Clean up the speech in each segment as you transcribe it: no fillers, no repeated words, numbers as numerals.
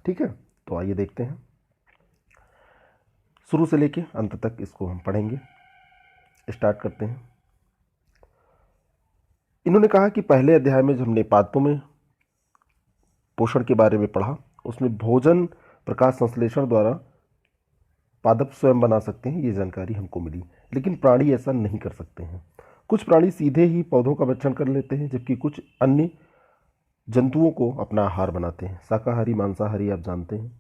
ठीक है, तो आइए देखते हैं, शुरू से लेके अंत तक इसको हम पढ़ेंगे। स्टार्ट करते हैं। इन्होंने कहा कि पहले अध्याय में जो हमने पादपों में पोषण के बारे में पढ़ा, उसमें भोजन प्रकाश संश्लेषण द्वारा पादप स्वयं बना सकते हैं, ये जानकारी हमको मिली। लेकिन प्राणी ऐसा नहीं कर सकते हैं। कुछ प्राणी सीधे ही पौधों का भक्षण कर लेते हैं, जबकि कुछ अन्य जंतुओं को अपना आहार बनाते हैं। शाकाहारी मांसाहारी आप जानते हैं।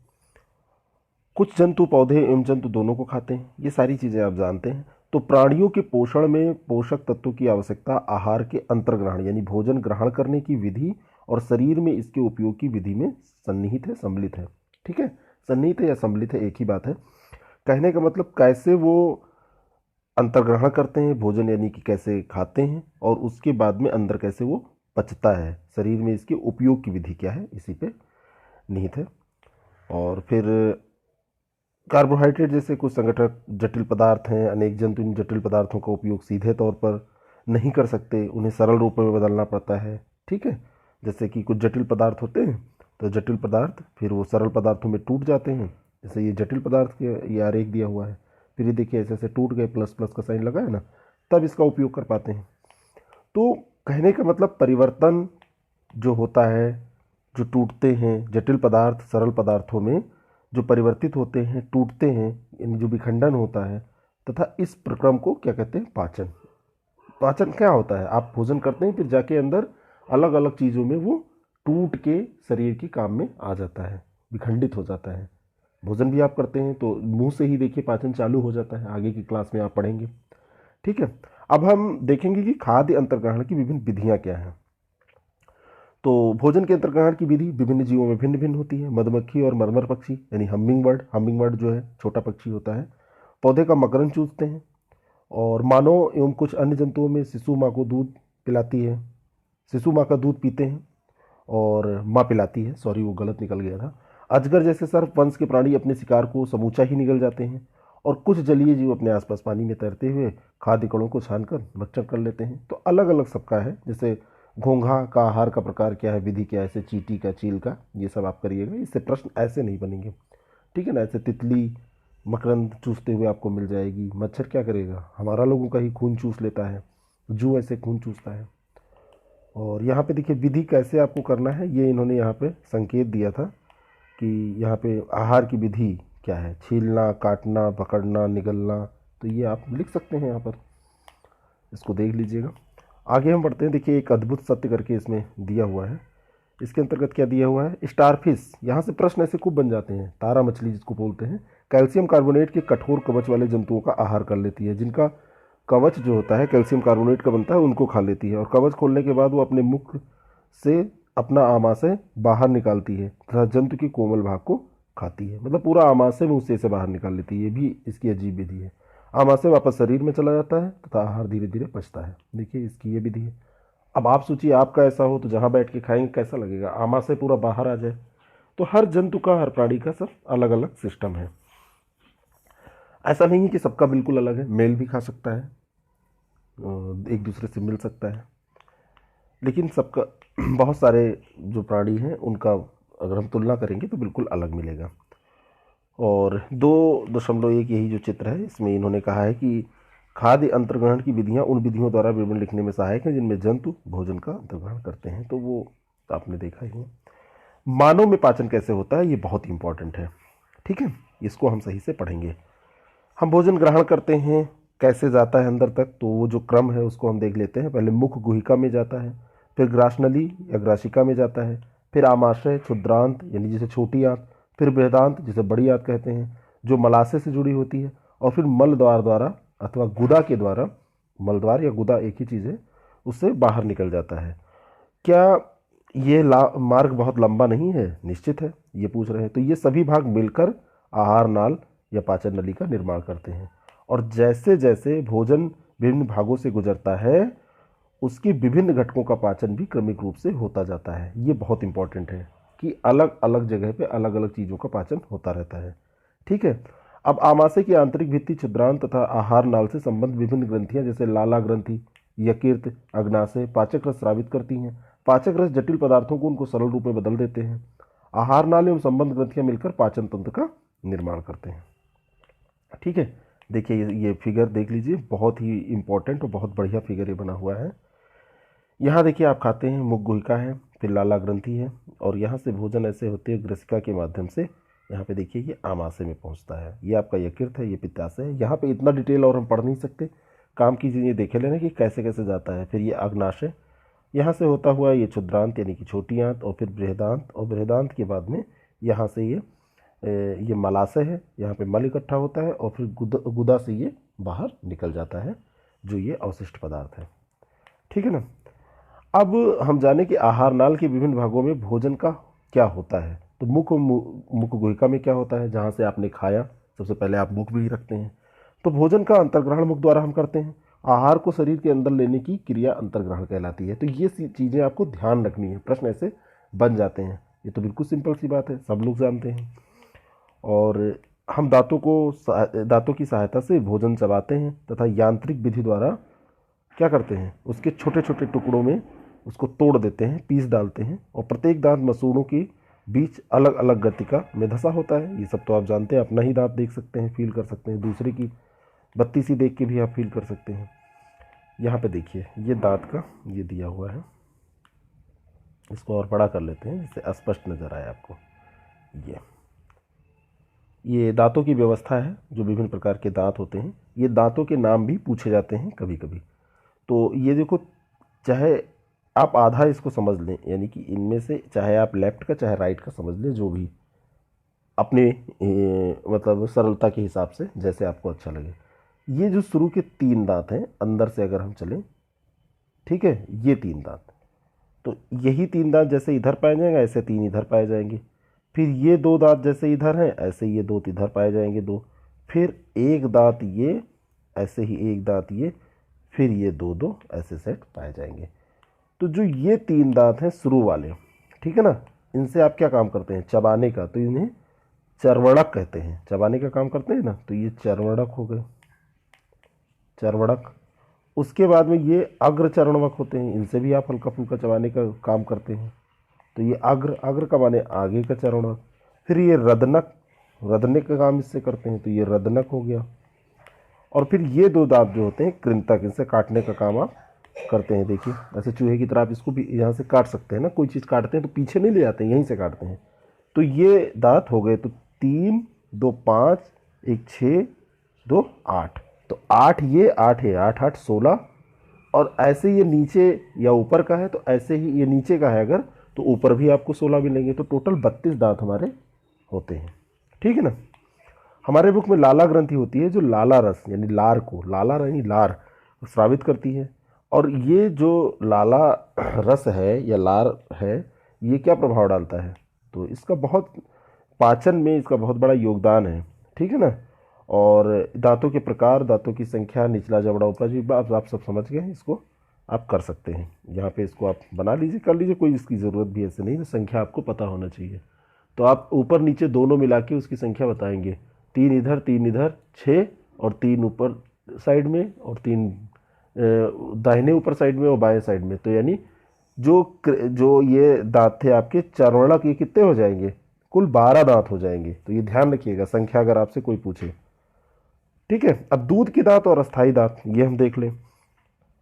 कुछ जंतु पौधे एवं जंतु दोनों को खाते हैं, ये सारी चीज़ें आप जानते हैं। तो प्राणियों के पोषण में पोषक तत्वों की आवश्यकता आहार के अंतर्ग्रहण यानी भोजन ग्रहण करने की विधि और शरीर में इसके उपयोग की विधि में सन्निहित है, सम्मिलित है। ठीक है, सन्निहित है या सम्मिलित है एक ही बात है। कहने का मतलब कैसे वो अंतर्ग्रहण करते हैं भोजन, यानी कि कैसे खाते हैं, और उसके बाद में अंदर कैसे वो पचता है, शरीर में इसके उपयोग की विधि क्या है, इसी पे निहित है। और फिर कार्बोहाइड्रेट जैसे कुछ संगठक जटिल पदार्थ हैं। अनेक जंतु इन जटिल पदार्थों का उपयोग सीधे तौर पर नहीं कर सकते, उन्हें सरल रूप में बदलना पड़ता है। ठीक है, जैसे कि कुछ जटिल पदार्थ होते हैं, तो जटिल पदार्थ फिर वो सरल पदार्थों में टूट जाते हैं। जैसे ये जटिल पदार्थ के ये आरेख दिया हुआ है, फिर ये देखिए ऐसे ऐसे टूट गए, प्लस प्लस का साइन लगा है ना, तब इसका उपयोग कर पाते हैं। तो कहने का मतलब परिवर्तन जो होता है, जो टूटते हैं जटिल पदार्थ सरल पदार्थों में, जो परिवर्तित होते हैं, टूटते हैं, यानी जो विखंडन होता है, तथा इस प्रक्रम को क्या कहते हैं, पाचन। पाचन क्या होता है, आप भोजन करते हैं, फिर जाके अंदर अलग अलग चीज़ों में वो टूट के शरीर के काम में आ जाता है, विखंडित हो जाता है। भोजन भी आप करते हैं तो मुंह से ही देखिए पाचन चालू हो जाता है, आगे की क्लास में आप पढ़ेंगे। ठीक है, अब हम देखेंगे कि खाद्य अंतर्ग्रहण की विभिन्न विधियां क्या हैं। तो भोजन के अंतर्ग्रहण की विधि विभिन्न जीवों में भिन्न भिन्न होती है। मधुमक्खी और मरमर पक्षी यानी हमिंग बर्ड जो है छोटा पक्षी होता है, पौधे का मकरंद चूसते हैं। और मानव एवं कुछ अन्य जंतुओं में शिशु माँ को दूध पिलाती है, शिशु माँ का दूध पीते हैं, और माँ पिलाती है, सॉरी वो गलत निकल गया था। अजगर जैसे सर्प वंश के प्राणी अपने शिकार को समूचा ही निगल जाते हैं। और कुछ जलीय जीव अपने आसपास पानी में तैरते हुए खाद्य कणों को छानकर भक्षण कर लेते हैं। तो अलग अलग सबका है, जैसे घोंघा का आहार का प्रकार क्या है, विधि क्या है, ऐसे चींटी का, चील का, ये सब आप करिएगा, इससे प्रश्न ऐसे नहीं बनेंगे। ठीक है ना, ऐसे तितली मकरंद चूसते हुए आपको मिल जाएगी। मच्छर क्या करेगा, हमारा लोगों का ही खून चूस लेता है, जू ऐसे खून चूसता है। और यहाँ पे देखिए विधि कैसे आपको करना है, ये इन्होंने यहाँ पे संकेत दिया था कि यहाँ पे आहार की विधि क्या है, छीलना, काटना, पकड़ना, निगलना। तो ये आप लिख सकते हैं यहाँ पर, इसको देख लीजिएगा। आगे हम बढ़ते हैं। देखिए एक अद्भुत सत्य करके इसमें दिया हुआ है, इसके अंतर्गत क्या दिया हुआ है, स्टारफिश, यहाँ से प्रश्न ऐसे खूब बन जाते हैं। तारा मछली जिसको बोलते हैं, कैल्शियम कार्बोनेट के कठोर कवच वाले जंतुओं का आहार कर लेती है। जिनका कवच जो होता है कैल्शियम कार्बोनेट का बनता है, उनको खा लेती है। और कवच खोलने के बाद वो अपने मुख से अपना आमाशय बाहर निकालती है तथा जंतु के कोमल भाग को खाती है। मतलब पूरा आमाशय मुंह से बाहर निकाल लेती है, ये भी इसकी अजीब विधि है। आमाशय वापस शरीर में चला जाता है तथा आहार धीरे धीरे पचता है। देखिए इसकी ये विधि है। अब आप सोचिए आपका ऐसा हो तो जहाँ बैठ के खाएंगे कैसा लगेगा, आमाशय पूरा बाहर आ जाए। तो हर जंतु का, हर प्राणी का सब अलग अलग सिस्टम है। ऐसा नहीं है कि सबका बिल्कुल अलग है, मेल भी खा सकता है, एक दूसरे से मिल सकता है, लेकिन सबका बहुत सारे जो प्राणी हैं उनका अगर हम तुलना करेंगे तो बिल्कुल अलग मिलेगा। और 2.1 यही जो चित्र है, इसमें इन्होंने कहा है कि खाद्य अंतर्ग्रहण की विधियां उन विधियों द्वारा विवरण लिखने में सहायक हैं जिनमें जंतु भोजन का अंतर्ग्रहण करते हैं। तो वो तो आपने देखा ही है। मानव में पाचन कैसे होता है, ये बहुत इंपॉर्टेंट है। ठीक है, इसको हम सही से पढ़ेंगे। हम भोजन ग्रहण करते हैं, कैसे जाता है अंदर तक, तो वो जो क्रम है उसको हम देख लेते हैं। पहले मुख गुहिका में जाता है, फिर ग्रासनली या ग्रासिका में जाता है, फिर आमाशय, क्षुद्रांत यानी जिसे छोटी आंत, फिर बृहदांत जिसे बड़ी आंत कहते हैं, जो मलाशय से जुड़ी होती है, और फिर मल द्वार द्वारा अथवा गुदा के द्वारा, मलद्वार या गुदा एक ही चीज़ है, उससे बाहर निकल जाता है। क्या ये मार्ग बहुत लंबा नहीं है, निश्चित है, ये पूछ रहे हैं। तो ये सभी भाग मिलकर आहार नाल या पाचन नली का निर्माण करते हैं। और जैसे जैसे भोजन विभिन्न भागों से गुजरता है, उसकी विभिन्न घटकों का पाचन भी क्रमिक रूप से होता जाता है। ये बहुत इंपॉर्टेंट है कि अलग अलग जगह पे अलग अलग चीज़ों का पाचन होता रहता है। ठीक है, अब आमाशय की आंतरिक भित्ति, छिद्रांत तथा आहार नाल से संबंध विभिन्न ग्रंथियां जैसे लाला ग्रंथि, यकृत, अग्नाशय पाचक रस स्रावित करती हैं। पाचक रस जटिल पदार्थों को उनको सरल रूप में बदल देते हैं। आहार नाल एवं संबंध ग्रंथियां मिलकर पाचन तंत्र का निर्माण करते हैं। ठीक है, देखिए ये फिगर देख लीजिए, बहुत ही इंपॉर्टेंट और बहुत बढ़िया फिगर ये बना हुआ है। यहाँ देखिए आप खाते हैं, मुख गुहिका है, फिर लाला ग्रंथि है, और यहाँ से भोजन ऐसे होते हैं ग्रसिका के माध्यम से यहाँ पे देखिए ये आमाशय में पहुँचता है। ये आपका यकृत है, ये पित्ताशय है। यहाँ पे इतना डिटेल और हम पढ़ नहीं सकते, काम कीजिए ये देखे लेना कि कैसे कैसे जाता है। फिर ये अग्नाशय, यहाँ से होता हुआ ये क्षुद्रांत यानी कि छोटी आंत, और फिर बृहदांत, और बृहदांत के बाद में यहाँ से ये मलाशय है, यहाँ पे मल इकट्ठा होता है, और फिर गुदा से ये बाहर निकल जाता है, जो ये अवशिष्ट पदार्थ है। ठीक है ना। अब हम जाने कि आहार नाल के विभिन्न भागों में भोजन का क्या होता है। तो मुख गुहिका में क्या होता है, जहाँ से आपने खाया सबसे पहले आप मुख भी रखते हैं, तो भोजन का अंतर्ग्रहण मुख द्वारा हम करते हैं। आहार को शरीर के अंदर लेने की क्रिया अंतर्ग्रहण कहलाती है। तो ये चीज़ें आपको ध्यान रखनी है, प्रश्न ऐसे बन जाते हैं। ये तो बिल्कुल सिंपल सी बात है, सब लोग जानते हैं। और हम दांतों की सहायता से भोजन चबाते हैं तथा यांत्रिक विधि द्वारा क्या करते हैं, उसके छोटे छोटे टुकड़ों में उसको तोड़ देते हैं, पीस डालते हैं, और प्रत्येक दांत मसूड़ों के बीच अलग अलग गतिका में धंसा होता है। ये सब तो आप जानते हैं, अपना ही दांत देख सकते हैं, फील कर सकते हैं, दूसरे की बत्ती सी देख के भी आप फील कर सकते हैं। यहाँ पे देखिए ये दांत का ये दिया हुआ है, इसको और बड़ा कर लेते हैं जिससे स्पष्ट नज़र आए आपको। ये दांतों की व्यवस्था है, जो विभिन्न प्रकार के दांत होते हैं। ये दांतों के नाम भी पूछे जाते हैं कभी कभी। तो ये देखो, चाहे आप आधा इसको समझ लें, यानी कि इनमें से चाहे आप लेफ्ट का चाहे राइट का समझ लें, जो भी अपने मतलब सरलता के हिसाब से जैसे आपको अच्छा लगे। ये जो शुरू के 3 दांत हैं, अंदर से अगर हम चलें, ठीक है, ये 3 दांत, तो यही 3 दांत जैसे इधर पाए जाएंगे, ऐसे 3 इधर पाए जाएंगे। फिर ये 2 दांत जैसे इधर हैं, ऐसे ये 2 इधर पाए जाएंगे, 2। फिर 1 दांत ये, ऐसे ही 1 दांत ये, फिर ये 2 ऐसे सेट पाए जाएंगे। तो जो ये 3 दांत हैं शुरू वाले, ठीक है ना, इनसे आप क्या काम करते हैं, चबाने का, तो इन्हें चर्वणक कहते हैं। चबाने का काम करते हैं ना, तो ये चर्वणक हो गए, चर्वणक। उसके बाद में ये अग्र चरणवक होते हैं, इनसे भी आप हल्का फुल्का चबाने का काम करते हैं। तो ये अग्र का माने आगे का चरणवक। फिर ये रदनक, रदने का काम इससे करते हैं, तो ये रदनक हो गया। और फिर ये 2 दांत जो होते हैं कृंतक, इनसे काटने का काम आप करते हैं। देखिए ऐसे चूहे की तरह आप इसको भी यहाँ से काट सकते हैं ना, कोई चीज़ काटते हैं तो पीछे नहीं ले जाते हैं, यहीं से काटते हैं। तो ये दांत हो गए, तो 3, 2, 5, 1, 6, 2, 8, तो 8 ये, 8 है, 8, 8, 16। और ऐसे ये नीचे या ऊपर का है, तो ऐसे ही ये नीचे का है अगर, तो ऊपर भी आपको 16 मिलेंगे। तो टोटल 32 दांत हमारे होते हैं। ठीक है ना। हमारे मुख में लाला ग्रंथि होती है, जो लाला रस यानी लार को, लाला यानी लार, स्रावित करती है। और ये जो लाला रस है या लार है, ये क्या प्रभाव डालता है, तो इसका बहुत पाचन में इसका बहुत बड़ा योगदान है। ठीक है ना। और दांतों के प्रकार, दांतों की संख्या, निचला जबड़ा ऊपरा जीभ, आप सब समझ गए, इसको आप कर सकते हैं। यहाँ पे इसको आप बना लीजिए, कर लीजिए, कोई इसकी ज़रूरत भी ऐसे नहीं है, संख्या आपको पता होना चाहिए। तो आप ऊपर नीचे दोनों मिला के उसकी संख्या बताएंगे, 3 इधर 3 इधर 6, और 3 ऊपर साइड में, और 3 दाहिने ऊपर साइड में और बाएं साइड में। तो यानी जो ये दांत थे आपके चर्वणक, ये कितने हो जाएंगे, कुल 12 दांत हो जाएंगे। तो ये ध्यान रखिएगा, संख्या अगर आपसे कोई पूछे। ठीक है। अब दूध के दांत और अस्थाई दांत, ये हम देख लें।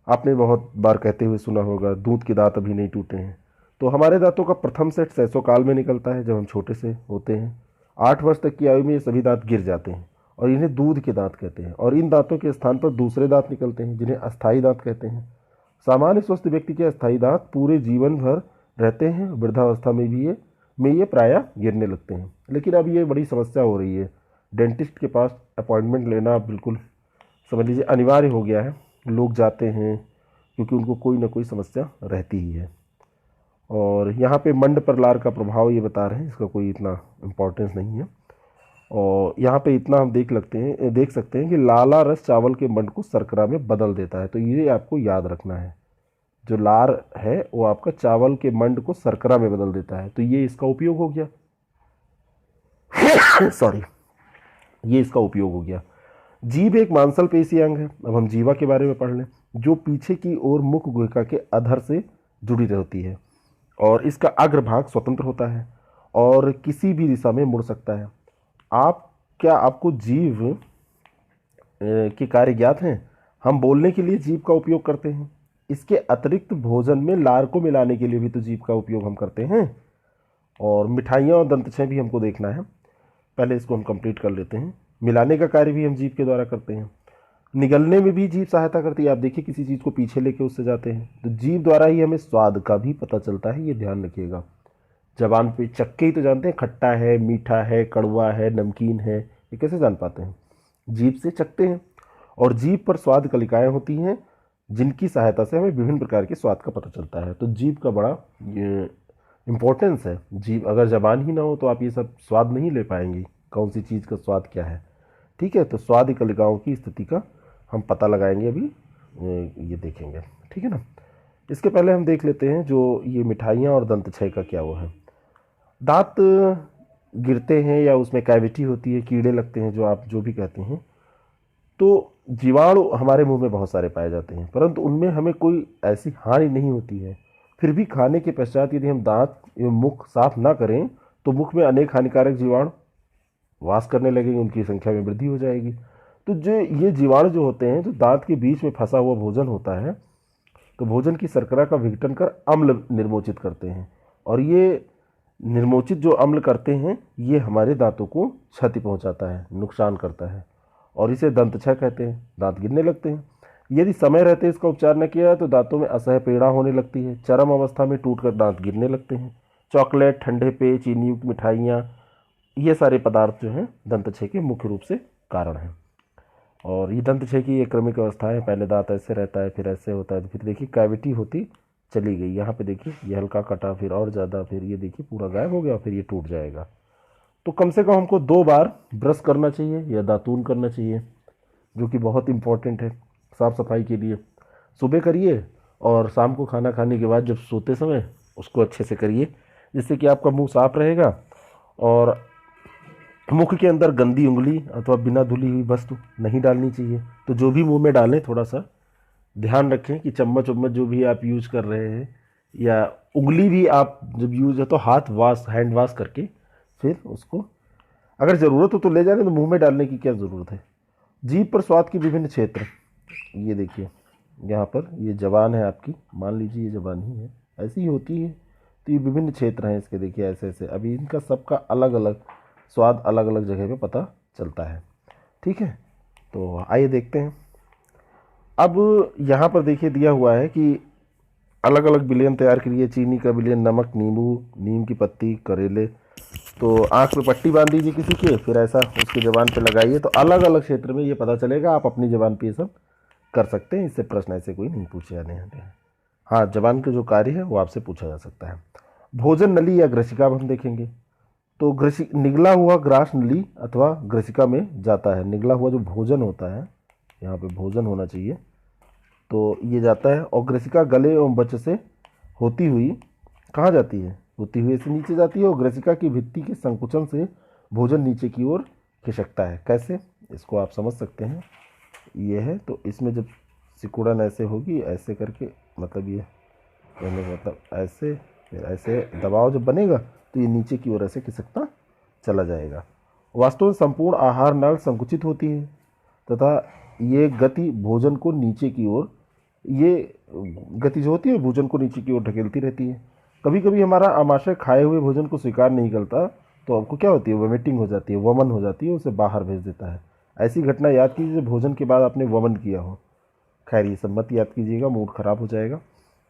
आपने बहुत बार कहते हुए सुना होगा, दूध के दांत अभी नहीं टूटे हैं। तो हमारे दांतों का प्रथम सेट शैशवकाल में निकलता है, जब हम छोटे से होते हैं। 8 वर्ष तक की आयु में ये सभी दांत गिर जाते हैं, और इन्हें दूध के दांत कहते हैं। और इन दांतों के स्थान पर दूसरे दांत निकलते हैं, जिन्हें अस्थाई दांत कहते हैं। सामान्य स्वस्थ व्यक्ति के अस्थाई दांत पूरे जीवन भर रहते हैं, वृद्धावस्था में भी ये प्रायः गिरने लगते हैं। लेकिन अब ये बड़ी समस्या हो रही है, डेंटिस्ट के पास अपॉइंटमेंट लेना बिल्कुल समझ लीजिए अनिवार्य हो गया है। लोग जाते हैं क्योंकि उनको कोई ना कोई समस्या रहती ही है। और यहाँ पे मंड पर लार का प्रभाव ये बता रहे हैं, इसका कोई इतना इम्पोर्टेंस नहीं है। और यहाँ पे इतना हम देख सकते हैं कि लाला रस चावल के मंड को शर्करा में बदल देता है। तो ये आपको याद रखना है, जो लार है वो आपका चावल के मंड को शर्करा में बदल देता है। तो ये इसका उपयोग हो गया सॉरी, ये इसका उपयोग हो गया। जीभ एक मांसल पेशी अंग है। अब हम जीवा के बारे में पढ़ लें, जो पीछे की ओर मुख गुहिका के अधर से जुड़ी रहती है, और इसका अग्रभाग स्वतंत्र होता है। और किसी भी दिशा में मुड़ सकता है। आपको जीभ के कार्य ज्ञात हैं? हम बोलने के लिए जीभ का उपयोग करते हैं। इसके अतिरिक्त भोजन में लार को मिलाने के लिए भी तो जीभ का उपयोग हम करते हैं। और मिठाइयाँ और दंतछय भी हमको देखना है, पहले इसको हम कंप्लीट कर लेते हैं। मिलाने का कार्य भी हम जीभ के द्वारा करते हैं। निगलने में भी जीभ सहायता करती है। आप देखिए किसी चीज़ को पीछे लेके उससे जाते हैं तो जीभ द्वारा ही हमें स्वाद का भी पता चलता है, ये ध्यान रखिएगा। जबान पे चख के ही तो जानते हैं खट्टा है, मीठा है, कड़वा है, नमकीन है, ये कैसे जान पाते हैं? जीभ से चखते हैं। और जीभ पर स्वाद कलिकाएँ होती हैं जिनकी सहायता से हमें विभिन्न प्रकार के स्वाद का पता चलता है। तो जीभ का बड़ा इम्पोर्टेंस है। जीभ अगर जबान ही ना हो तो आप ये सब स्वाद नहीं ले पाएंगे, कौन सी चीज़ का स्वाद क्या है। ठीक है, तो स्वाद कलिकाओं की स्थिति का हम पता लगाएंगे अभी, ये देखेंगे। ठीक है ना। इसके पहले हम देख लेते हैं जो ये मिठाइयाँ और दंतछय का क्या वो है। दांत गिरते हैं या उसमें कैविटी होती है, कीड़े लगते हैं, जो आप जो भी कहते हैं, तो जीवाणु हमारे मुंह में बहुत सारे पाए जाते हैं, परंतु उनमें हमें कोई ऐसी हानि नहीं होती है। फिर भी खाने के पश्चात यदि हम दांत एवं मुख साफ ना करें तो मुख में अनेक हानिकारक जीवाणु वास करने लगेंगे, उनकी संख्या में वृद्धि हो जाएगी। तो जो ये जीवाणु जो होते हैं, जो दांत के बीच में फंसा हुआ भोजन होता है, तो भोजन की शर्करा का विघटन कर अम्ल निर्मोचित करते हैं। और ये निर्मोचित जो अम्ल करते हैं ये हमारे दांतों को क्षति पहुंचाता है, नुकसान करता है, और इसे दंतछय कहते हैं। दांत गिरने लगते हैं। यदि समय रहते इसका उपचार न किया तो दांतों में असह्य पीड़ा होने लगती है। चरम अवस्था में टूटकर दांत गिरने लगते हैं। चॉकलेट, ठंडे पेय, चीनी युक्त मिठाइयाँ, ये सारे पदार्थ जो हैं दंतछय के मुख्य रूप से कारण हैं। और ये दंतछय की एक क्रमिक अवस्था है। पहले दांत ऐसे रहता है, फिर ऐसे होता है, फिर देखिए कैविटी होती चली गई। यहाँ पे देखिए ये हल्का कटा, फिर और ज़्यादा, फिर ये देखिए पूरा गायब हो गया, फिर ये टूट जाएगा। तो कम से कम हमको 2 बार ब्रश करना चाहिए या दातून करना चाहिए, जो कि बहुत इम्पोर्टेंट है साफ़ सफाई के लिए। सुबह करिए और शाम को खाना खाने के बाद जब सोते समय उसको अच्छे से करिए, जिससे कि आपका मुंह साफ रहेगा। और मुख के अंदर गंदी उंगली अथवा बिना धुली हुई वस्तु नहीं डालनी चाहिए। तो जो भी मुंह में डालें थोड़ा सा ध्यान रखें कि चम्मच उम्मच जो भी आप यूज़ कर रहे हैं, या उंगली भी आप जब यूज़ है तो हाथ वाश, हैंड वाश करके फिर उसको अगर ज़रूरत हो तो ले जाने, तो मुंह में डालने की क्या ज़रूरत है। जीभ पर स्वाद के विभिन्न क्षेत्र, ये देखिए यहाँ पर ये जबान है आपकी, मान लीजिए ये जबान ही है, ऐसी ही होती है। तो ये विभिन्न क्षेत्र हैं इसके, देखिए ऐसे ऐसे। अभी इनका सबका अलग अलग स्वाद अलग अलग जगह पे पता चलता है। ठीक है, तो आइए देखते हैं। अब यहाँ पर देखिए दिया हुआ है कि अलग अलग विलयन तैयार करिए। चीनी का विलयन, नमक, नींबू, नीम की पत्ती, करेले। तो आँख पे पट्टी बांध दीजिए किसी के, फिर ऐसा उसकी ज़बान पे लगाइए, तो अलग अलग क्षेत्र में ये पता चलेगा। आप अपनी ज़बान पे ये सब कर सकते हैं, इससे प्रश्न ऐसे कोई नहीं पूछे जाने हैं। हाँ, जबान का जो कार्य है वो आपसे पूछा जा सकता है। भोजन नली या ग्रसिका अब हम देखेंगे। तो निगला हुआ ग्रास नली अथवा ग्रसिका में जाता है। निगला हुआ जो भोजन होता है, यहाँ पे भोजन होना चाहिए, तो ये जाता है। और ग्रसिका गले एवं बच से होती हुई कहाँ जाती है? होती हुई से नीचे जाती है। और ग्रसिका की भित्ति के संकुचन से भोजन नीचे की ओर खिसकता है। कैसे, इसको आप समझ सकते हैं। ये है, तो इसमें जब सिकुड़न ऐसे होगी, ऐसे करके, मतलब ये कहने का मतलब ऐसे, फिर ऐसे दबाव जब बनेगा तो ये नीचे की ओर ऐसे खिसकता चला जाएगा। वास्तव में संपूर्ण आहार नाल संकुचित होती है तथा ये गति भोजन को नीचे की ओर, ये गति जो होती है भोजन को नीचे की ओर ढकेलती रहती है। कभी कभी हमारा आमाशय खाए हुए भोजन को स्वीकार नहीं करता, तो आपको क्या होती है, वोमिटिंग हो जाती है, वमन हो जाती है, उसे बाहर भेज देता है। ऐसी घटना याद कीजिए भोजन के बाद आपने वमन किया हो। खैर ये सब मत याद कीजिएगा, मूड खराब हो जाएगा।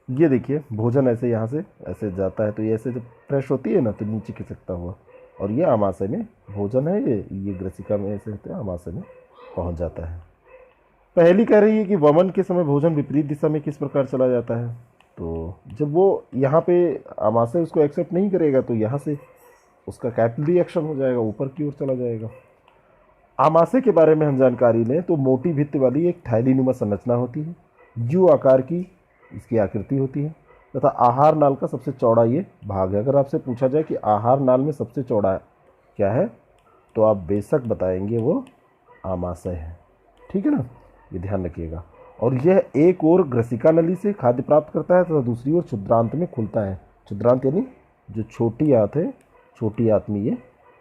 ये देखिए भोजन ऐसे यहाँ से ऐसे जाता है, तो ये ऐसे जब फ्रेश होती है ना तो नीचे खिसकता हुआ, और ये आमाशय में भोजन है, ये ग्रसिका में ऐसे होते हैं, आमाशय में पहुँच जाता है। पहली कह रही है कि वमन के समय भोजन विपरीत दिशा में किस प्रकार चला जाता है। तो जब वो यहाँ पे आमाशय उसको एक्सेप्ट नहीं करेगा तो यहाँ से उसका कैपिलरी एक्शन हो जाएगा, ऊपर की ओर चला जाएगा। आमाशय के बारे में हम जानकारी लें तो मोटी भित्ति वाली एक थैलीनुमा संरचना होती है। यू आकार की इसकी आकृति होती है तथा आहार नाल का सबसे चौड़ा ये भाग है। अगर आपसे पूछा जाए कि आहार नाल में सबसे चौड़ा क्या है, तो आप बेशक बताएंगे वो आमाशय है। ठीक है ना, ये ध्यान रखिएगा। और यह एक ओर ग्रसिका नली से खाद्य प्राप्त करता है तथा दूसरी ओर क्षुद्रांत में खुलता है। क्षुद्रांत यानी जो छोटी आंत है, छोटी आंत में ये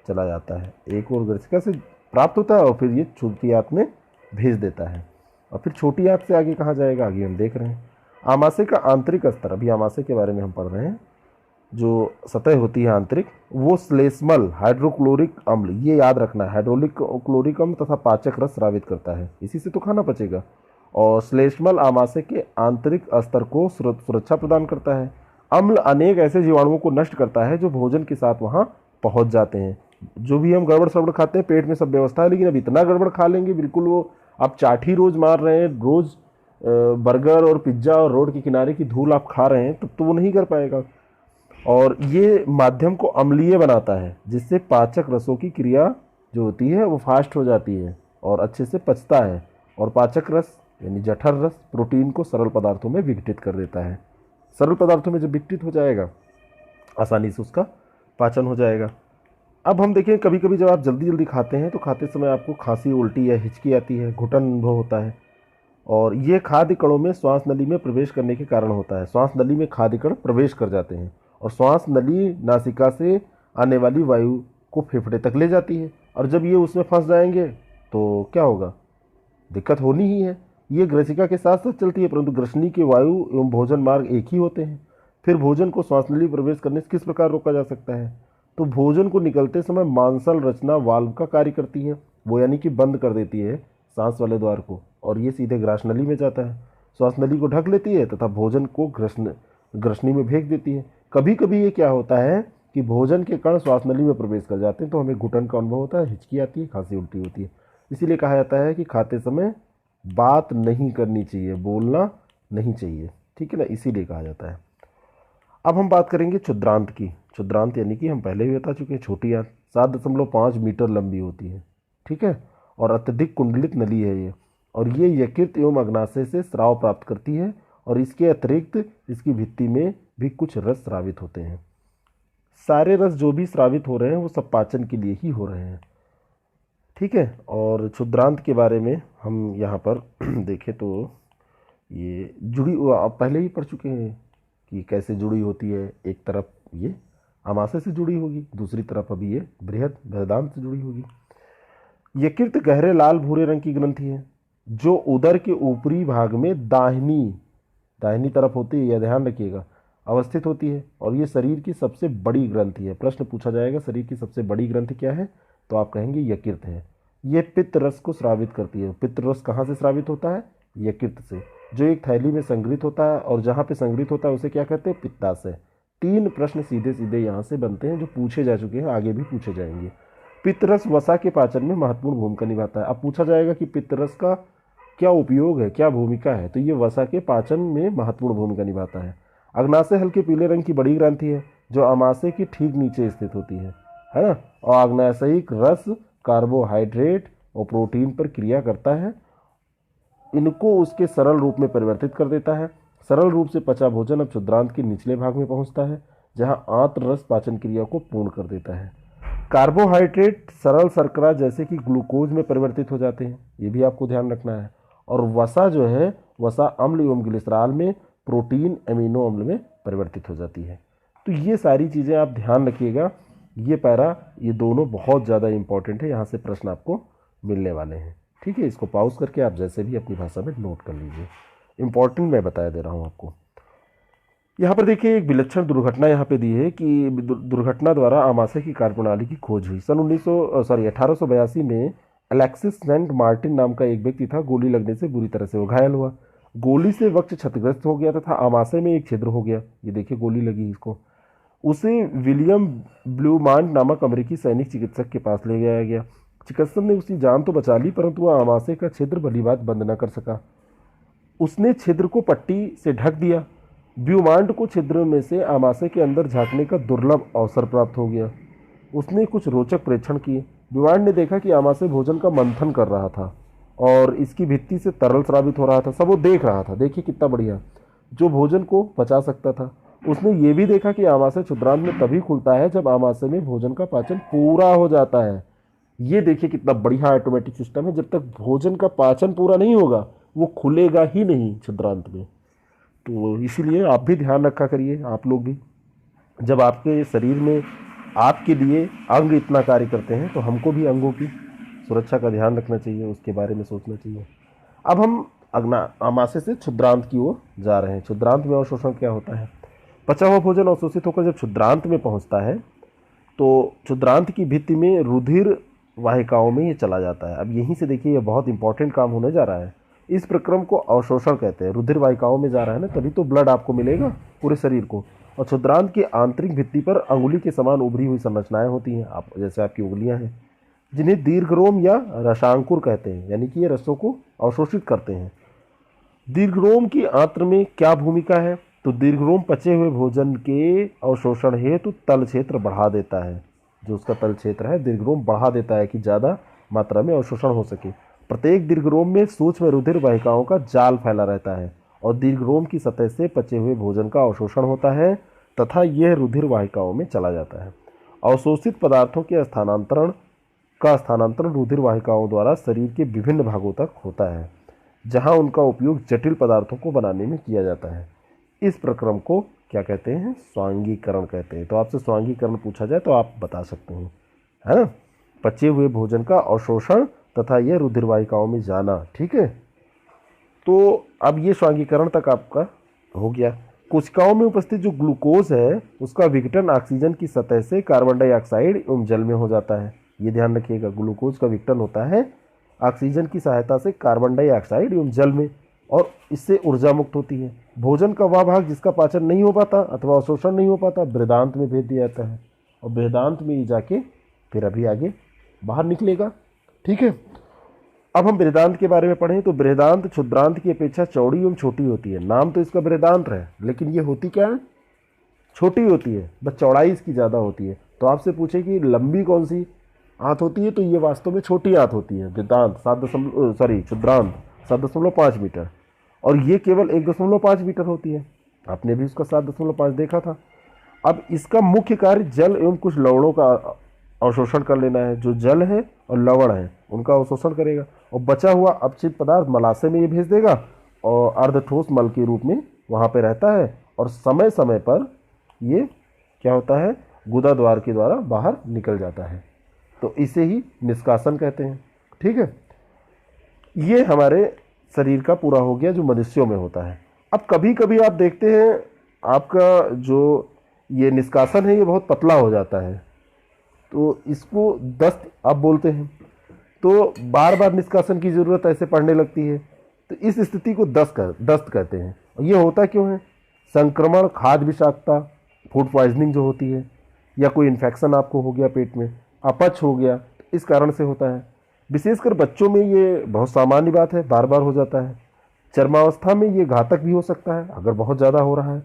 चला जाता है, एक और ग्रसिका से प्राप्त होता है और फिर ये छोटी आंत में भेज देता है। और फिर छोटी आंत से आगे कहाँ जाएगा, आगे हम देख रहे हैं। आमाशय का आंतरिक स्तर, अभी आमाशय के बारे में हम पढ़ रहे हैं। जो सतह होती है आंतरिक, वो श्लेष्मल हाइड्रोक्लोरिक अम्ल, ये याद रखना है, हाइड्रोलिक क्लोरिक अम्ल तथा पाचक रस स्रावित करता है, इसी से तो खाना पचेगा। और श्लेष्मल आमाशय के आंतरिक स्तर को सुरक्षा प्रदान करता है। अम्ल अनेक ऐसे जीवाणुओं को नष्ट करता है जो भोजन के साथ वहाँ पहुँच जाते हैं। जो भी हम गड़बड़ सड़बड़ खाते हैं, पेट में सब व्यवस्था है, लेकिन अब इतना गड़बड़ खा लेंगे बिल्कुल, वो आप चाट ही रोज़ मार रहे हैं, रोज़ बर्गर और पिज्ज़ा और रोड के किनारे की धूल आप खा रहे हैं, तब तो वो नहीं कर पाएगा। और ये माध्यम को अम्लीय बनाता है, जिससे पाचक रसों की क्रिया जो होती है वो फास्ट हो जाती है और अच्छे से पचता है। और पाचक रस यानी जठर रस प्रोटीन को सरल पदार्थों में विघटित कर देता है। सरल पदार्थों में जब विघटित हो जाएगा, आसानी से उसका पाचन हो जाएगा। अब हम देखें, कभी कभी जब आप जल्दी जल्दी खाते हैं तो खाते समय आपको खांसी, उल्टी या हिचकी आती है, घुटन अनुभव होता है, और ये खाद्य कणों में श्वास नली में प्रवेश करने के कारण होता है। श्वास नली में खाद्य कण प्रवेश कर जाते हैं और श्वास नली नासिका से आने वाली वायु को फेफड़े तक ले जाती है, और जब ये उसमें फंस जाएंगे तो क्या होगा, दिक्कत होनी ही है। ये ग्रसिका के साथ साथ चलती है, परंतु ग्रसनी के वायु एवं भोजन मार्ग एक ही होते हैं। फिर भोजन को श्वास नली प्रवेश करने से किस प्रकार रोका जा सकता है, तो भोजन को निकलते समय मांसल रचना वाल्व का कार्य करती है, वो यानी कि बंद कर देती है सांस वाले द्वार को, और ये सीधे ग्रास नली में जाता है। श्वास नली को ढक लेती है तथा भोजन को ग्रसनी में भेज देती है। कभी कभी ये क्या होता है कि भोजन के कण श्वास नली में प्रवेश कर जाते हैं तो हमें घुटन का अनुभव होता है, हिचकी आती है, खांसी उल्टी होती है। इसीलिए कहा जाता है कि खाते समय बात नहीं करनी चाहिए, बोलना नहीं चाहिए, ठीक है ना, इसीलिए कहा जाता है। अब हम बात करेंगे क्षुद्रांत की। क्षुद्रांत यानी कि हम पहले भी बता चुके हैं, छोटी आंत 7.5 मीटर लंबी होती है, ठीक है, और अत्यधिक कुंडलित नली है ये, और ये यकृत एवं अग्नाशय से स्राव प्राप्त करती है, और इसके अतिरिक्त इसकी भित्ति में भी कुछ रस स्रावित होते हैं। सारे रस जो भी स्रावित हो रहे हैं वो सब पाचन के लिए ही हो रहे हैं, ठीक है। और क्षुद्रांत के बारे में हम यहाँ पर देखें तो ये जुड़ी, आप पहले ही पढ़ चुके हैं कि कैसे जुड़ी होती है। एक तरफ ये आमाशय से जुड़ी होगी, दूसरी तरफ अभी ये बृहद बृहदांत से जुड़ी होगी। यकृत गहरे लाल भूरे रंग की ग्रंथि है जो उदर के ऊपरी भाग में दाहिनी तरफ होती है, यह ध्यान रखिएगा, अवस्थित होती है, और ये शरीर की सबसे बड़ी ग्रंथि है। प्रश्न पूछा जाएगा शरीर की सबसे बड़ी ग्रंथि क्या है, तो आप कहेंगे यकृत है। ये पित्त रस को स्रावित करती है। पित्त रस कहाँ से स्रावित होता है, यकृत से, जो एक थैली में संग्रहित होता है, और जहाँ पे संग्रहित होता है उसे क्या कहते हैं, पित्ताशय। 3 प्रश्न सीधे सीधे यहाँ से बनते हैं जो पूछे जा चुके हैं, आगे भी पूछे जाएंगे। पित्तरस वसा के पाचन में महत्वपूर्ण भूमिका निभाता है। अब पूछा जाएगा कि पित्तरस का क्या उपयोग है, क्या भूमिका है, तो ये वसा के पाचन में महत्वपूर्ण भूमिका निभाता है। अग्नाशय हल्के पीले रंग की बड़ी ग्रंथि है जो आमाशय के ठीक नीचे स्थित होती है ना, और अग्नाशयिक रस कार्बोहाइड्रेट और प्रोटीन पर क्रिया करता है, इनको उसके सरल रूप में परिवर्तित कर देता है। सरल रूप से पचा भोजन अब क्षुद्रांत के निचले भाग में पहुंचता है, जहां आंत्र रस पाचन क्रिया को पूर्ण कर देता है। कार्बोहाइड्रेट सरल शर्करा जैसे कि ग्लूकोज में परिवर्तित हो जाते हैं, ये भी आपको ध्यान रखना है। और वसा जो है, वसा अम्ल एवं ग्लिसरॉल में प्रोटीन एमिनो अम्ल में परिवर्तित हो जाती है। तो ये सारी चीज़ें आप ध्यान रखिएगा। ये पैरा, ये दोनों बहुत ज़्यादा इंपॉर्टेंट है, यहाँ से प्रश्न आपको मिलने वाले हैं, ठीक है। इसको पॉज करके आप जैसे भी अपनी भाषा में नोट कर लीजिए, इंपॉर्टेंट मैं बता दे रहा हूँ आपको। यहाँ पर देखिए एक विलक्षण दुर्घटना यहाँ पे दी है कि दुर्घटना द्वारा आमाशय की कार्यप्रणाली की खोज हुई। सन 1882 में अलेक्सिस सेंट मार्टिन नाम का एक व्यक्ति था, गोली लगने से बुरी तरह से वो घायल हुआ। गोली से वक्ष क्षतिग्रस्त हो गया तथा आमाशय में एक छिद्र हो गया। ये देखिए गोली लगी इसको। उसे विलियम ब्लूमांट नामक अमेरिकी सैनिक चिकित्सक के पास ले जाया गया। चिकित्सक ने उसकी जान तो बचा ली, परंतु वह आमाशय का छिद्र भली बात बंद न कर सका। उसने छिद्र को पट्टी से ढक दिया। ब्लूमांट को छिद्र में से आमाशय के अंदर झांकने का दुर्लभ अवसर प्राप्त हो गया। उसने कुछ रोचक परीक्षण किए। ब्लूमांट ने देखा कि आमाशय भोजन का मंथन कर रहा था और इसकी भित्ति से तरल स्रावित हो रहा था। सब वो देख रहा था, देखिए कितना बढ़िया, जो भोजन को पचा सकता था। उसने ये भी देखा कि आमाशय क्षुद्रांत में तभी खुलता है जब आमाशय में भोजन का पाचन पूरा हो जाता है। ये देखिए कितना बढ़िया ऑटोमेटिक सिस्टम है। जब तक भोजन का पाचन पूरा नहीं होगा वो खुलेगा ही नहीं क्षुद्रांत में। तो इसीलिए आप भी ध्यान रखा करिए, आप लोग भी, जब आपके शरीर में आपके लिए अंग इतना कार्य करते हैं तो हमको भी अंगों की सुरक्षा का ध्यान रखना चाहिए, उसके बारे में सोचना चाहिए। अब हम आमाशय से क्षुद्रांत की ओर जा रहे हैं। क्षुद्रांत में अवशोषण क्या होता है? पचा हुआ भोजन अवशोषित होकर जब क्षुद्रांत में पहुंचता है तो क्षुद्रांत की भित्ति में रुधिर वाहिकाओं में ये चला जाता है। अब यहीं से देखिए, ये बहुत इंपॉर्टेंट काम होने जा रहा है। इस प्रक्रम को अवशोषण कहते हैं। रुधिर वाहिकाओं में जा रहा है ना, तभी तो ब्लड आपको मिलेगा पूरे शरीर को। और क्षुद्रांत की आंतरिक भित्ति पर अंगुली के समान उभरी हुई संरचनाएं होती हैं, आप जैसे आपकी उंगलियां हैं, जिन्हें दीर्घरोम या रसांकुर कहते हैं, यानी कि ये रसों को अवशोषित करते हैं। दीर्घरोम की आंत्र में क्या भूमिका है? तो दीर्घरोम पचे हुए भोजन के अवशोषण हेतु तल क्षेत्र बढ़ा देता है। जो उसका तल क्षेत्र है दीर्घरोम बढ़ा देता है कि ज़्यादा मात्रा में अवशोषण हो सके। प्रत्येक दीर्घरोम में सूक्ष्म रुधिर वाहिकाओं का जाल फैला रहता है और दीर्घरोम की सतह से पचे हुए भोजन का अवशोषण होता है तथा यह रुधिर वाहिकाओं में चला जाता है। अवशोषित पदार्थों के स्थानांतरण रुधिर वाहिकाओं द्वारा शरीर के विभिन्न भागों तक होता है, जहां उनका उपयोग जटिल पदार्थों को बनाने में किया जाता है। इस प्रक्रम को क्या कहते हैं? स्वांगीकरण कहते हैं। तो आपसे स्वांगीकरण पूछा जाए तो आप बता सकते हैं, है ना? पचे हुए भोजन का अवशोषण तथा यह रुधिर वाहिकाओं में जाना। ठीक है, तो अब ये स्वांगीकरण तक आपका हो गया। कोशिकाओं में उपस्थित जो ग्लूकोज है उसका विघटन ऑक्सीजन की सतह से कार्बन डाइऑक्साइड एवं जल में हो जाता है। ये ध्यान रखिएगा, ग्लूकोज का विघटन होता है ऑक्सीजन की सहायता से कार्बन डाइऑक्साइड एवं जल में, और इससे ऊर्जा मुक्त होती है। भोजन का वह भाग जिसका पाचन नहीं हो पाता अथवा अवशोषण नहीं हो पाता बृहदांत में भेज दिया जाता है और बृहदांत में ही जाके फिर अभी आगे बाहर निकलेगा। ठीक है, अब हम बृहदांत के बारे में पढ़ें तो बृहदांत क्षुद्रांत की अपेक्षा चौड़ी एवं छोटी होती है। नाम तो इसका बृहदांत है, लेकिन ये होती क्या है? छोटी होती है, बस चौड़ाई इसकी ज़्यादा होती है। तो आपसे पूछे कि लंबी कौन सी आंत होती है, तो ये वास्तव में छोटी आंत होती है। बृहदांत क्षुद्रांत 7.5 मीटर और ये केवल 1.5 मीटर होती है। आपने भी उसका 7.5 देखा था। अब इसका मुख्य कार्य जल एवं कुछ लवणों का अवशोषण कर लेना है। जो जल है और लवण है उनका अवशोषण करेगा और बचा हुआ अपचित पदार्थ मलाशय में ये भेज देगा और अर्धठोस मल के रूप में वहाँ पे रहता है और समय समय पर ये क्या होता है? गुदा द्वार के द्वारा बाहर निकल जाता है। तो इसे ही निष्कासन कहते हैं। ठीक है, ये हमारे शरीर का पूरा हो गया जो मनुष्यों में होता है। अब कभी कभी आप देखते हैं आपका जो ये निष्कासन है ये बहुत पतला हो जाता है, तो इसको दस्त आप बोलते हैं। तो बार बार निष्कासन की ज़रूरत ऐसे पड़ने लगती है, तो इस स्थिति को दस्त कहते हैं। और ये होता क्यों है? संक्रमण, खाद्य विषाक्तता, फूड पॉइजनिंग जो होती है, या कोई इन्फेक्शन आपको हो गया पेट में, अपच हो गया, तो इस कारण से होता है। विशेषकर बच्चों में ये बहुत सामान्य बात है, बार बार हो जाता है। चर्मावस्था में ये घातक भी हो सकता है अगर बहुत ज़्यादा हो रहा है,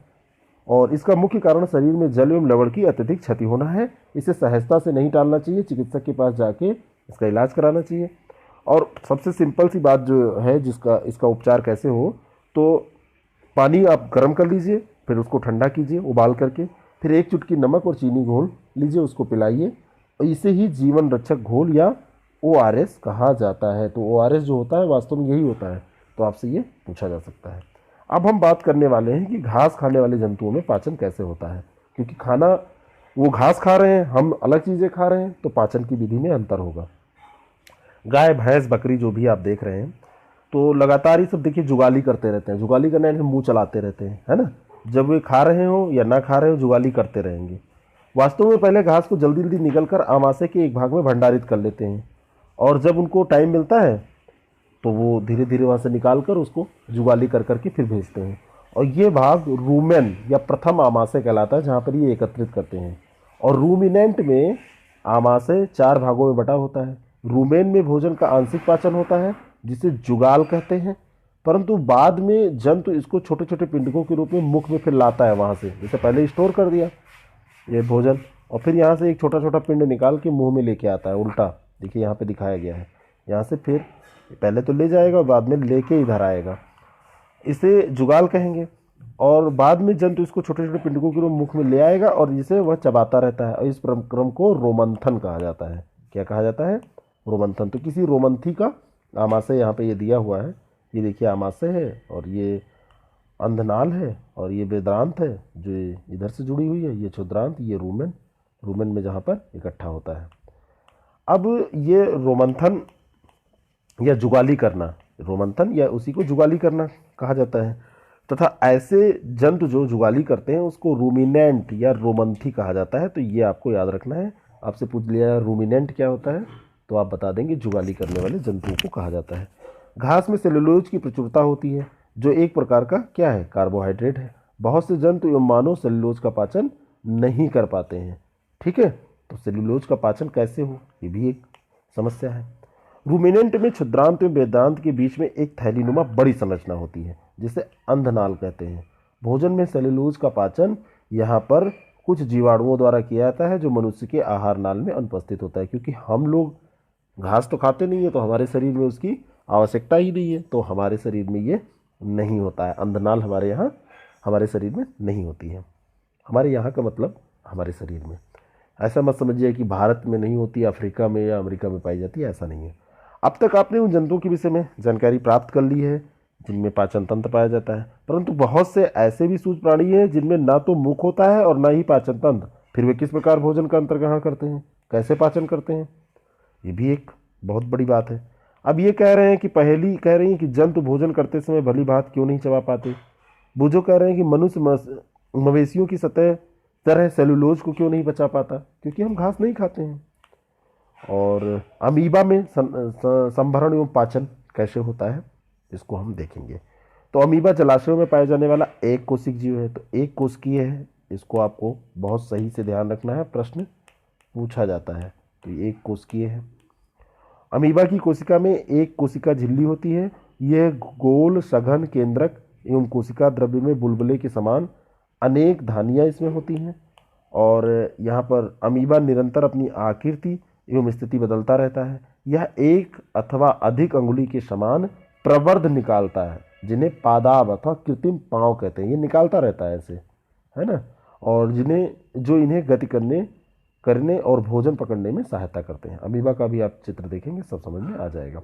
और इसका मुख्य कारण शरीर में जल एवं लवण की अत्यधिक क्षति होना है। इसे सहजता से नहीं टालना चाहिए, चिकित्सक के पास जाके इसका इलाज कराना चाहिए। और सबसे सिंपल सी बात जो है जिसका इसका उपचार कैसे हो, तो पानी आप गर्म कर लीजिए, फिर उसको ठंडा कीजिए उबाल करके, फिर 1 चुटकी नमक और चीनी घोल लीजिए, उसको पिलाइए। और इसे ही जीवन रक्षक घोल या ORS कहा जाता है। तो ORS जो होता है वास्तव में यही होता है। तो आपसे ये पूछा जा सकता है। अब हम बात करने वाले हैं कि घास खाने वाले जंतुओं में पाचन कैसे होता है, क्योंकि खाना वो घास खा रहे हैं, हम अलग चीज़ें खा रहे हैं, तो पाचन की विधि में अंतर होगा। गाय, भैंस, बकरी जो भी आप देख रहे हैं, तो लगातार ये सब देखिए जुगाली करते रहते हैं। जुगाली करने यानी मुँह चलाते रहते हैं, है ना? जब वे खा रहे हो या ना खा रहे हो, जुगाली करते रहेंगे। वास्तव में पहले घास को जल्दी जल्दी निकल कर आमाशय के एक भाग में भंडारित कर लेते हैं, और जब उनको टाइम मिलता है तो वो धीरे धीरे वहाँ से निकाल कर उसको जुगाली कर करके फिर भेजते हैं। और ये भाग रूमेन या प्रथम आमाशय कहलाता है, जहाँ पर ये एकत्रित करते हैं। और रूमिनेंट में आमाशय 4 भागों में बटा होता है। रूमेन में भोजन का आंशिक पाचन होता है जिसे जुगाल कहते हैं, परंतु बाद में जंतु इसको छोटे छोटे पिंडकों के रूप में मुख में फिर लाता है वहाँ से। जैसे पहले स्टोर कर दिया ये भोजन और फिर यहाँ से एक छोटा छोटा पिंड निकाल के मुंह में लेके आता है, उल्टा देखिए यहाँ पे दिखाया गया है। यहाँ से फिर पहले तो ले जाएगा, बाद में लेके इधर आएगा, इसे जुगाल कहेंगे। और बाद में जंतु इसको छोटे छोटे पिंडकों के रूप मुख में ले आएगा और जिसे वह चबाता रहता है। और इस क्रम को रोमंथन कहा जाता है। क्या कहा जाता है? रोमंथन। तो किसी रोमंथी का आमाशय यहाँ पे ये दिया हुआ है। ये देखिए आमाशय है और ये अंधनाल है और ये वेदांत है जो इधर से जुड़ी हुई है, ये क्षुद्रांत, ये रूमेन। रूमेन में जहाँ पर इकट्ठा होता है। अब ये रोमंथन या जुगाली करना, रोमंथन या उसी को जुगाली करना कहा जाता है, तथा ऐसे जंतु जो जुगाली करते हैं उसको रूमिनेंट या रोमंथी कहा जाता है। तो ये आपको याद रखना है। आपसे पूछ लिया रूमिनेंट क्या होता है, तो आप बता देंगे जुगाली करने वाले जंतुओं को कहा जाता है। घास में सेलुलोज की प्रचुरता होती है, जो एक प्रकार का क्या है, कार्बोहाइड्रेट है। बहुत से जंतु एवं मानव सेलुलोज का पाचन नहीं कर पाते हैं। ठीक है, तो सेलुलोज का पाचन कैसे हो, ये भी एक समस्या है। रूमिनेंट में क्षुद्रांत एवं वेदांत के बीच में एक थैलीनुमा बड़ी संरचना होती है, जिसे अंधनाल कहते हैं। भोजन में सेलुलोज का पाचन यहाँ पर कुछ जीवाणुओं द्वारा किया जाता है, जो मनुष्य के आहार नाल में अनुपस्थित होता है। क्योंकि हम लोग घास तो खाते नहीं है, तो हमारे शरीर में उसकी आवश्यकता ही नहीं है, तो हमारे शरीर में ये नहीं होता है। अंधनाल हमारे यहाँ हमारे शरीर में नहीं होती है। हमारे यहाँ का मतलब हमारे शरीर में। ऐसा मत समझिए कि भारत में नहीं होती, अफ्रीका में या अमेरिका में पाई जाती है, ऐसा नहीं है। अब तक आपने उन जंतुओं के विषय में जानकारी प्राप्त कर ली है जिनमें पाचन तंत्र पाया जाता है, परंतु बहुत से ऐसे भी सूक्ष्म प्राणी हैं जिनमें ना तो मुख होता है और ना ही पाचन तंत्र। फिर वे किस प्रकार भोजन का अंतर्ग्रहण करते हैं, कैसे पाचन करते हैं, ये भी एक बहुत बड़ी बात है। अब ये कह रहे हैं कि पहली कह रही हैं कि जंतु भोजन करते समय भली भात क्यों नहीं चबा पाते। बूझो कह रहे हैं कि मनुष्य मवेशियों की सतह तरह सेलुलोज को क्यों नहीं बचा पाता, क्योंकि हम घास नहीं खाते हैं। और अमीबा में संभरण एवं पाचन कैसे होता है, इसको हम देखेंगे। तो अमीबा जलाशयों में पाया जाने वाला एक कोशिक जीव है। तो एक कोशिकीय है, इसको आपको बहुत सही से ध्यान रखना है, प्रश्न पूछा जाता है। तो ये एक कोशिकीय है। अमीबा की कोशिका में एक कोशिका झिल्ली होती है। यह गोल सघन केंद्रक एवं कोशिका द्रव्य में बुलबुले के समान अनेक धानियाँ इसमें होती हैं। और यहाँ पर अमीबा निरंतर अपनी आकृति एवं स्थिति बदलता रहता है। यह एक अथवा अधिक अंगुली के समान प्रवर्ध निकालता है, जिन्हें पादाब अथवा कृत्रिम पाँव कहते हैं। ये निकालता रहता है ऐसे, है ना, और जो इन्हें गति करने और भोजन पकड़ने में सहायता करते हैं। अमीबा का भी आप चित्र देखेंगे, सब समझ में आ जाएगा।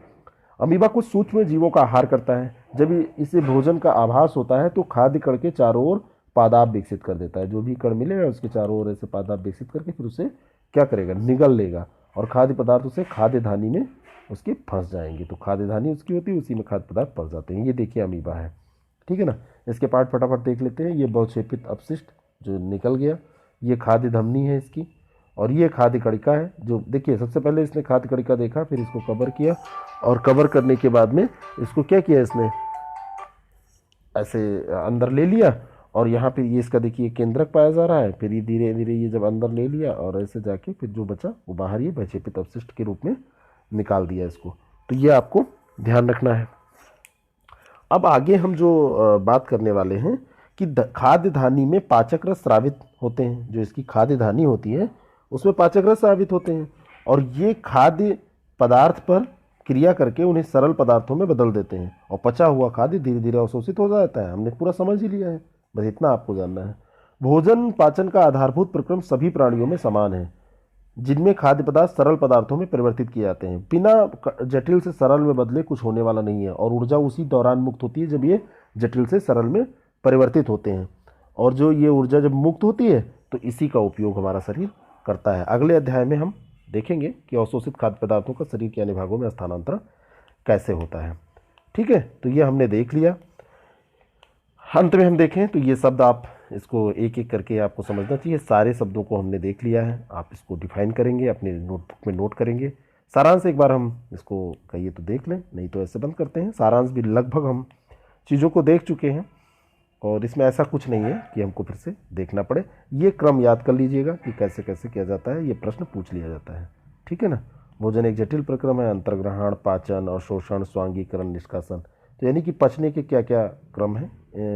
अमीबा कुछ सूक्ष्म जीवों का आहार करता है। जब इसे भोजन का आभास होता है तो खाद्य कण के चारों ओर पादाब विकसित कर देता है। जो भी कण मिलेगा उसके चारों ओर ऐसे पादाब विकसित करके फिर उसे क्या करेगा, निगल लेगा, और खाद्य पदार्थ उसे खाद्य धानी में उसके फंस जाएंगे। तो खाद्य धानी उसकी होती है, उसी में खाद्य पदार्थ फंस जाते हैं। ये देखिए अमीबा है, ठीक है ना। इसके पार्ट फटाफट देख लेते हैं। ये बहुक्षेपित अपशिष्ट जो निकल गया, ये खाद्य धमनी है इसकी, और ये खाद्य कणिका है। जो देखिए सबसे पहले इसने खाद्य कणिका देखा, फिर इसको कवर किया, और कवर करने के बाद में इसको क्या किया, इसने ऐसे अंदर ले लिया, और यहाँ पे ये इसका देखिए केंद्रक पाया जा रहा है। फिर ये धीरे धीरे ये जब अंदर ले लिया और ऐसे जाके फिर जो बचा वो बाहर ये बहुक्षेपित अपशिष्ट के रूप में निकाल दिया इसको। तो ये आपको ध्यान रखना है। अब आगे हम जो बात करने वाले हैं कि खाद्य धानी में पाचक रस स्रावित होते हैं। जो इसकी खाद्य धानी होती है उसमें पाचक रस स्रावित होते हैं, और ये खाद्य पदार्थ पर क्रिया करके उन्हें सरल पदार्थों में बदल देते हैं, और पचा हुआ खाद्य धीरे धीरे अवशोषित हो जाता है। हमने पूरा समझ ही लिया है, बस इतना आपको जानना है। भोजन पाचन का आधारभूत प्रक्रम सभी प्राणियों में समान है, जिनमें खाद्य पदार्थ सरल पदार्थों में परिवर्तित किए जाते हैं। बिना जटिल से सरल में बदले कुछ होने वाला नहीं है, और ऊर्जा उसी दौरान मुक्त होती है जब ये जटिल से सरल में परिवर्तित होते हैं। और जो ये ऊर्जा जब मुक्त होती है तो इसी का उपयोग हमारा शरीर करता है। अगले अध्याय में हम देखेंगे कि अवशोषित खाद्य पदार्थों का शरीर के अन्य भागों में स्थानांतरण कैसे होता है। ठीक है, तो ये हमने देख लिया। अंत में हम देखें तो ये शब्द आप इसको एक एक करके आपको समझना चाहिए। सारे शब्दों को हमने देख लिया है, आप इसको डिफाइन करेंगे, अपने नोटबुक में नोट करेंगे। सारांश एक बार हम इसको कहिए तो देख लें, नहीं तो ऐसे बंद करते हैं। सारांश भी लगभग हम चीज़ों को देख चुके हैं, और इसमें ऐसा कुछ नहीं है कि हमको फिर से देखना पड़े। ये क्रम याद कर लीजिएगा कि कैसे कैसे किया जाता है, ये प्रश्न पूछ लिया जाता है। ठीक है ना। भोजन एक जटिल प्रक्रम है, अंतर्ग्रहण, पाचन और शोषण, स्वांगीकरण, निष्कासन। तो यानी कि पचने के क्या क्या क्रम है,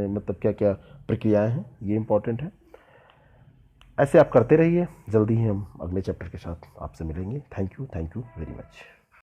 मतलब क्या क्या प्रक्रियाएं हैं, ये इंपॉर्टेंट है। ऐसे आप करते रहिए। जल्दी ही हम अगले चैप्टर के साथ आपसे मिलेंगे। Thank you very much.